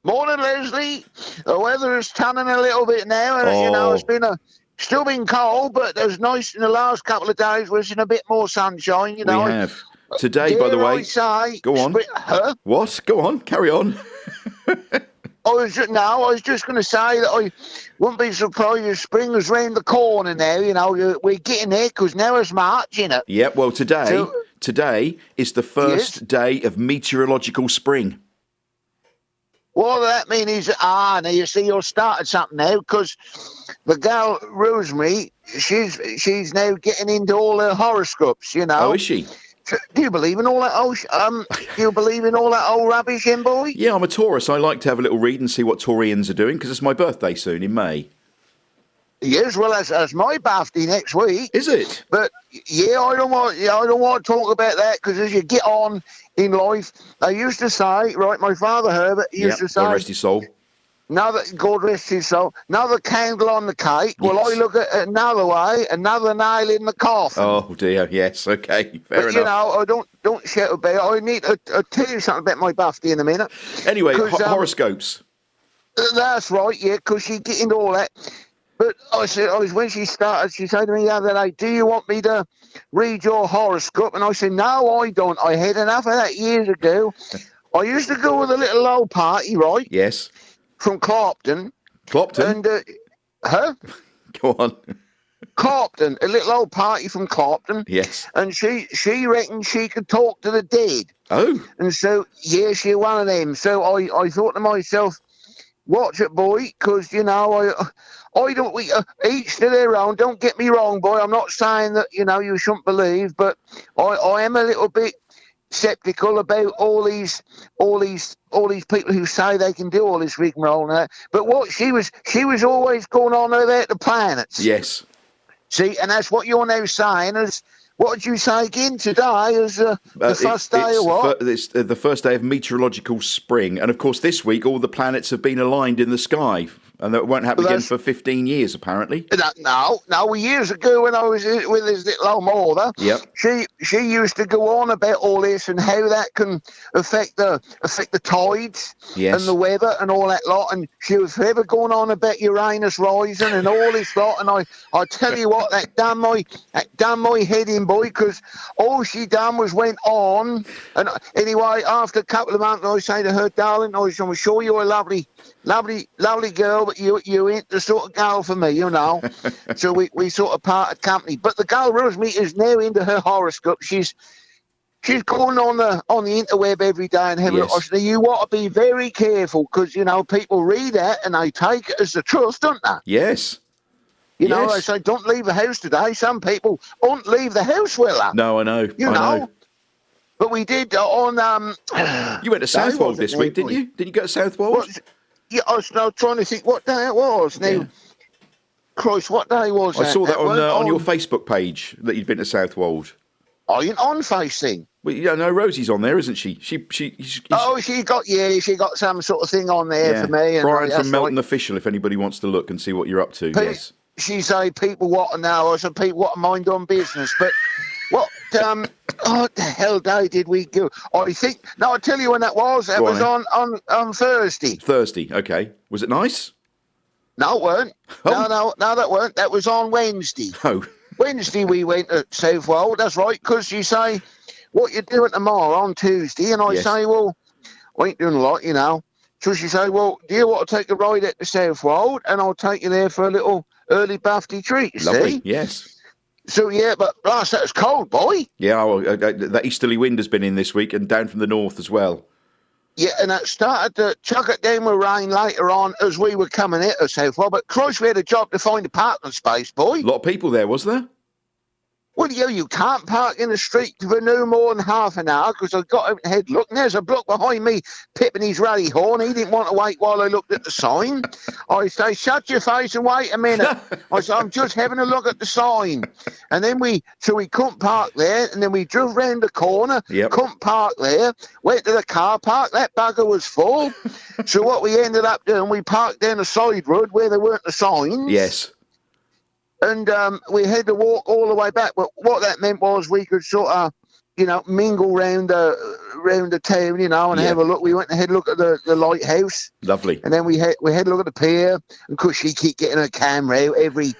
Morning, Leslie. The weather is turning a little bit now, and it's still been cold, but there's nice in the last couple of days. We're seeing a bit more sunshine. We have today, by the way. Go on. What? Go on. Carry on. I was just going to say that I wouldn't be surprised if spring was round the corner now. We're getting there because now it's March, Yeah. Well, today is the first day of meteorological spring. What that means is, now you see, you're started something now, because the girl Rosemary, she's now getting into all her horoscopes, Oh, is she? Do you believe in all that old rubbish, boy? Yeah, I'm a Taurus. I like to have a little read and see what Taurians are doing because it's my birthday soon in May. Yes, well, that's my birthday next week. Is it? But yeah, I don't want to talk about that because as you get on in life, they used to say, right? My father Herbert used to say, God rest his soul. God rest his soul. Another candle on the cake. Yes. Well, I look at it another way. Another nail in the coffin. Oh dear. Yes. Okay. Fair enough. I don't shout about it. I need to tell you something about my birthday in a minute. Anyway, horoscopes. That's right. Yeah, because she get into all that. But when she started, she said to me the other day, do you want me to read your horoscope? And I said, no, I don't. I had enough of that years ago. I used to go with a little old party, right? Yes. From Clopton. Clopton? And, Go on. Clopton, a little old party from Clopton. Yes. And she reckoned she could talk to the dead. Oh. And so, yeah, she's one of them. So I thought to myself, watch it, boy, because, I don't, each to their own. Don't get me wrong, boy. I'm not saying that, you shouldn't believe, but I am a little bit sceptical about all these people who say they can do all this rigmarole and that. But what she was always going on about the planets. Yes. See, and that's what you're now saying is. What did you say again today? Is the first day of what? It's the first day of meteorological spring. And, of course, this week all the planets have been aligned in the sky. And that won't happen again for 15 years, apparently. No. Years ago when I was with his little old mother, she used to go on about all this and how that can affect the tides and the weather and all that lot. And she was forever going on about Uranus rising and all this lot. And I tell you what, that done my head in, boy, because all she done was went on. And anyway, after a couple of months, I say to her, darling, I'm sure you're a lovely girl, but you ain't the sort of girl for me, So we sort of parted company. But the girl Rosemary is now into her horoscope. She's going on the interweb every day and having a look. I said, you want to be very careful because people read that and they take it as the truth, don't they? Yes. They say don't leave the house today. Some people won't leave the house, will they? No, I know. I know. But we did on. You went to Southwold this week, didn't you? Didn't you go to Southwold? Yeah, I was trying to think what day it was. Now, Christ, what day was that? I saw that on your Facebook page that you'd been to Southwold. Are you on facing? Well, no, Rosie's on there, isn't she? She got some sort of thing on there for me. And Brian from Melton Official, if anybody wants to look and see what you're up to. Yes. She say people want to know. I said people want to mind on business, but what the hell day did we go? I think I'll tell you when that was. It was on Thursday. Thursday, okay. Was it nice? No, it weren't. Oh. No, that weren't. That was on Wednesday. Oh. Wednesday we went to Southwold. That's right, because you say, what you doing tomorrow on Tuesday? And I say, well, I ain't doing a lot, So she say, well, do you want to take a ride at the Southwold? And I'll take you there for a little early birthday treat, Lovely, see? yes. So, but last that was cold, boy. Yeah, that easterly wind has been in this week and down from the north as well. Yeah, and it started to chuck it down with rain later on as we were coming out of Southwold. But Christ, we had a job to find a parking space, boy. A lot of people there, was there? Well, you can't park in the street for no more than half an hour because I've got open head look. And there's a bloke behind me pipping his ruddy horn. He didn't want to wait while I looked at the sign. I say, shut your face and wait a minute. I say, I'm just having a look at the sign. And then we couldn't park there. And then we drove round the corner, couldn't park there, went to the car park. That bugger was full. So what we ended up doing, we parked down the side road where there weren't the signs. Yes. And we had to walk all the way back. But what that meant was we could sort of, mingle round round the town, and have a look. We went and had a look at the lighthouse. Lovely. And then we had a look at the pier. And of course, she keep getting her camera out every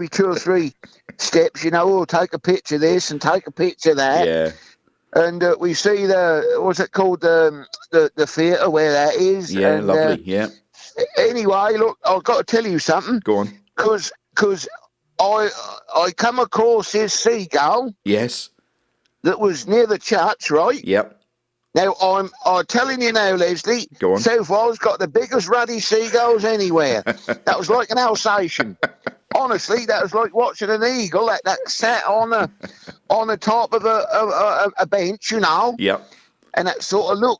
2 or 3 steps. We'll take a picture of this and take a picture of that. Yeah. And we see what's it called, the theatre where that is. Yeah, and, lovely. Yeah. Anyway, look, I've got to tell you something. Go on. Because I come across this seagull. Yes. That was near the church, right? Yep. Now, I'm telling you now, Leslie, Go on. Southwold's got the biggest ruddy seagulls anywhere. That was like an Alsatian. Honestly, that was like watching an eagle that sat on the top of a bench, Yep. And that sort of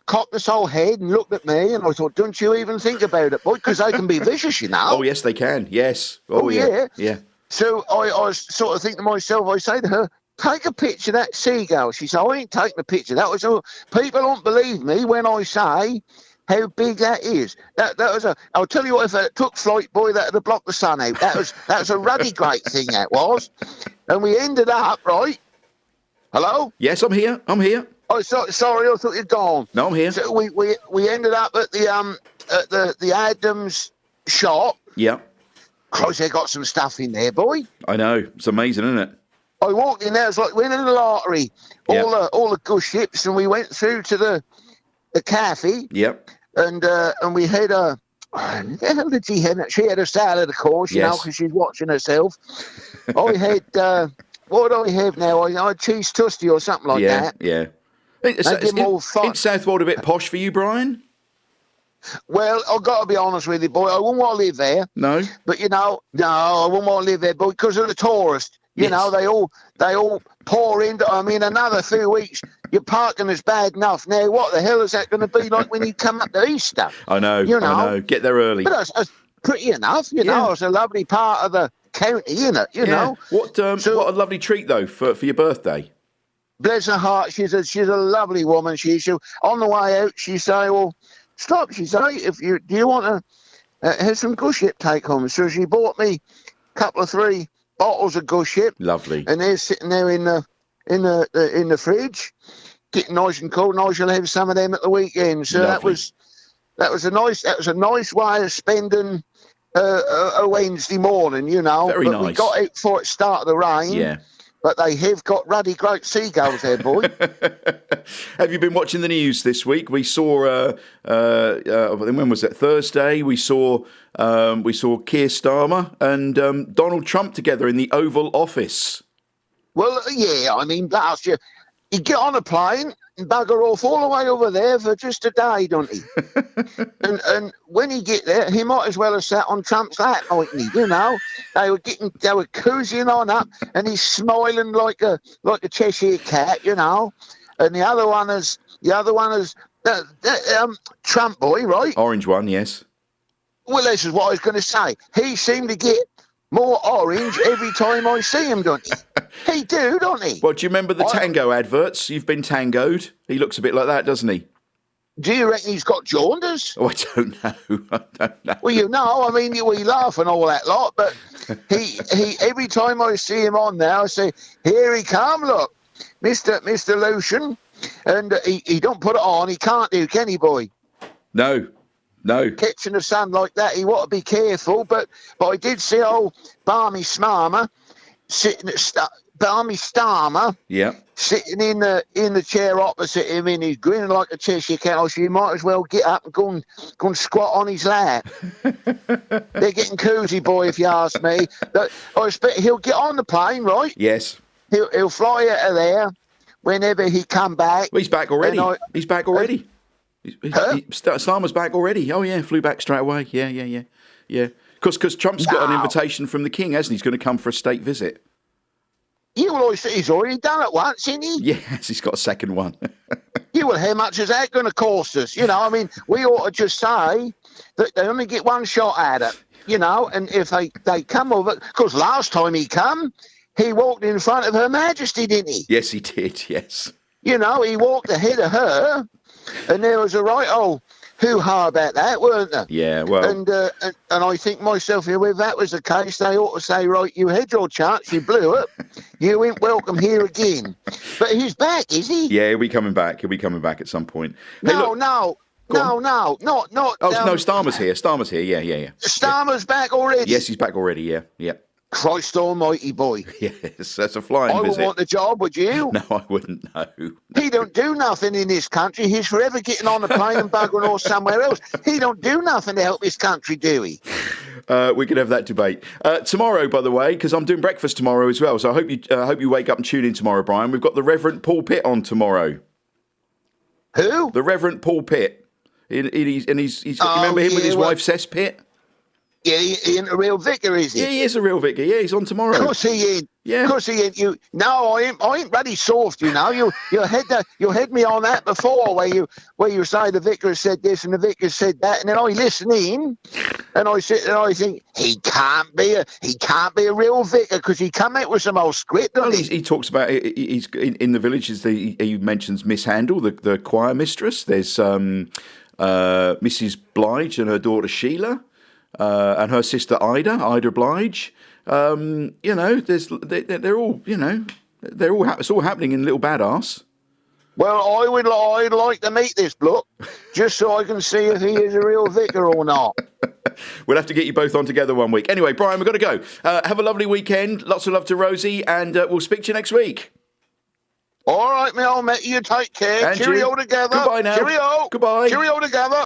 cocked its whole head and looked at me, and I thought, don't you even think about it, boy, because they can be vicious, Oh, yes, they can. Yes. Oh, yeah. Yeah. So I sort of think to myself, I say to her, take a picture of that seagull. She said, I ain't taking a picture. That was all. People don't believe me when I say how big that is. That was I'll tell you what, if it took flight, boy, that would have blocked the sun out. That was a ruddy great thing, that was. And we ended up, right? Hello? Yes, I'm here. Oh, sorry, I thought you'd gone. No, I'm here. So we ended up at the Adams shop. Yeah. Christ, they got some stuff in there, boy. I know. It's amazing, isn't it? I walked in there, it's like winning the lottery. All the good ships, and we went through to the cafe. Yep. And we had she had a salad, of course, because she's watching herself. I had what do I have now? I had cheese toasty or something like that. Yeah. Isn't Southwold a bit posh for you, Brian? Well, I've got to be honest with you, boy. I wouldn't want to live there. No. But no, I wouldn't want to live there, boy, because of the tourists. They all pour into. I mean, another few weeks, your parking is bad enough. Now, what the hell is that going to be like when you come up to Easter? I know. I know. Get there early. But it's pretty enough. It's a lovely part of the county, isn't it? You know. What a lovely treat though for your birthday. Bless her heart, she's a lovely woman. She on the way out, she say, "Well, stop." She say, do you want to have some good ship take home?" So she bought me a couple of 3 bottles of good ship. Lovely. And they're sitting there in the fridge, getting nice and cold. And I shall have some of them at the weekend. So lovely. that was a nice way of spending a Wednesday morning. Very nice. We got out before it started the rain. Yeah. But they have got ruddy great seagulls there, boy. Have you been watching the news this week? We saw, when was it? Thursday. We saw Keir Starmer and Donald Trump together in the Oval Office. Well, yeah, I mean, last year, you get on a plane and bugger off all the way over there for just a day, don't he? and when he get there, he might as well have sat on Trump's lap, mightn't he? They were cozying on up, and he's smiling like a Cheshire cat, And the other one is Trump boy, right? Orange one, yes. Well, this is what I was going to say. He seemed to get more orange every time I see him, don't he? He do, don't he? Well, do you remember the tango adverts? You've been tangoed. He looks a bit like that, doesn't he? Do you reckon he's got jaundice? Oh, I don't know. Well, I mean, we laugh and all that lot, but he every time I see him on there, I say, here he come, look, Mr. Lotion, and he don't put it on, he can't do, can he, boy? No. Catching the sun like that, he ought to be careful, but I did see old Barmy Starmer sitting at yeah, sitting in the chair opposite him, and he's grinning like a Cheshire cat. So you might as well get up and go and squat on his lap. They're getting cozy, boy, if you ask me. But I expect he'll get on the plane, right? Yes. He'll fly out of there whenever he come back. Well, he's back already. He's back already. Starmer's back already. Oh yeah, flew back straight away. Yeah. Because Trump's got an invitation from the King, hasn't he? He's going to come for a state visit. Yeah, well, he's already done it once, isn't he? Yes, he's got a second one. Yeah, well, how much is that going to cost us? I mean, we ought to just say that they only get one shot at it, and if they come over, because last time he come, he walked in front of Her Majesty, didn't he? Yes, he did, yes. He walked ahead of her, and there was a right old hoo-ha about that, weren't there? Yeah, well... And I think myself, if that was the case, they ought to say, right, you had your chance, you blew it, you ain't welcome here again. But he's back, is he? Yeah, he'll be coming back. He'll be coming back at some point. Hey, no, not... Oh, no, Starmer's here. Starmer's here, yeah. Starmer's back already? Yes, he's back already, yeah. Christ almighty, boy. Yes, that's a flying visit. I wouldn't want the job, would you? No, I wouldn't, no. He don't do nothing in this country. He's forever getting on a plane and buggering off somewhere else. He don't do nothing to help this country, do he? We could have that debate. Tomorrow, by the way, because I'm doing breakfast tomorrow as well, so I hope you wake up and tune in tomorrow, Brian. We've got the Reverend Paul Pitt on tomorrow. Who? The Reverend Paul Pitt. He's remember him with his wife, Cess Pitt? Yeah, he ain't a real vicar, is he? Yeah, he is a real vicar. Yeah, he's on tomorrow. Of course he ain't. Yeah. Of course he ain't. I ain't bloody soft, you know. You had me on that before, where you say the vicar said this and the vicar said that, and then I listen in, and I sit and I think he can't be a real vicar because he come out with some old script. Well, he talks about he's in the villages. He mentions Miss Handel, the choir mistress. There's Mrs. Blige and her daughter Sheila. And her sister Ida Blige. They're all, it's all happening in Little Badass. Well, I'd like to meet this bloke, just so I can see if he is a real vicar or not. We'll have to get you both on together one week. Anyway, Brian, we've got to go. Have a lovely weekend. Lots of love to Rosie, and we'll speak to you next week. All right, me old mate, you take care. And Cheerio together. Goodbye now. Cheerio. Goodbye. Cheerio together.